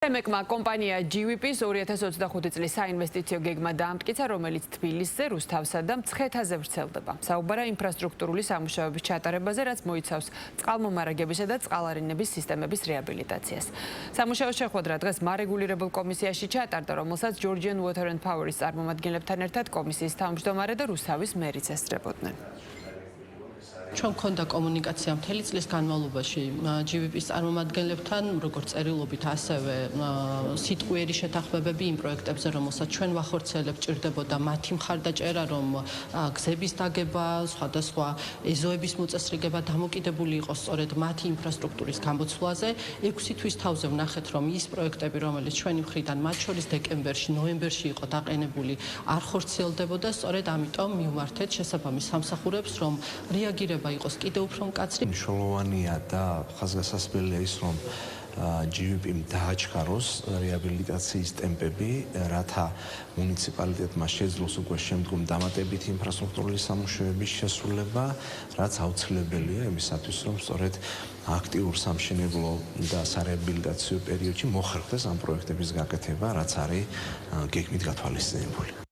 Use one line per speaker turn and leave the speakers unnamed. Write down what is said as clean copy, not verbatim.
ემეკმა კომპანია GVP-ს 2025 წლის საინვესტიციო გეგმა დაამტკიცა, რომელიც თბილისზე, რუსთავსა და მცხეთაზე ვრცელდება. საუბარია ინფრასტრუქტურული სამუშაოების ჩატარებაზე, რაც მოიცავს წყალმომარაგებისა და წყალარინების სისტემების რეაბილიტაციას. სამუშაოს შეხვედრა დღეს მარეგულირებულ კომისიაში ჩატარდა, რომელსაც Georgian Water and Power-ის წარმომადგენლებთან ერთად კომისიის თავმჯდომარე და რუსთავის მერიც ესწრებოდნენ.
ჩვენ გქონდა კომუნიკაცია მთელი წლის განმავლობაში GVP-ის წარმომადგენლებთან, როგორც წერილობით, ასევე სიტყვიერი შეთანხმებები იმ პროექტებზე, რომელსაც ჩვენ ვახორციელებთ, ჭირდებოდა მათი მხარდაჭერა, რომ გზების დაგება, სხვადასხვა ეზოების მოწესრიგება დამოკიდებული იყოს სწორედ მათი ინფრასტრუქტურის გამოცვლაზე. 6 თვის თავზე ვნახეთ, რომ ის პროექტები, რომელიც ჩვენი მხრიდან მათ შორის დეკემბერში, ნოემბერში იყო დაყენებული, არ ხორციელდებოდა, სწორედ ამიტომ მივმართეთ შესაბამის სამსახურებს, რომ რეაგირება იყოს კიდევ უფრო მკაცრი.
მნიშვნელოვანია და ხაზგასასწრებელია ის, რომ GVP-მ დააჩქაროს რეაბილიტაციის ტემპები, რათა მუნიციპალიტეტმა შეძლოს უკვე შემდგომ დამატებითი ინფრასტრუქტურული სამუშაოების შესრულება, რაც აუცილებელია იმისათვის, რომ სწორედ აქტიურ სამშენებლო და სარეაბილიტაციო პერიოდში მოხერხდეს ამ პროექტების გაკეთება, რაც არის გეგმით გათვალისწინებული.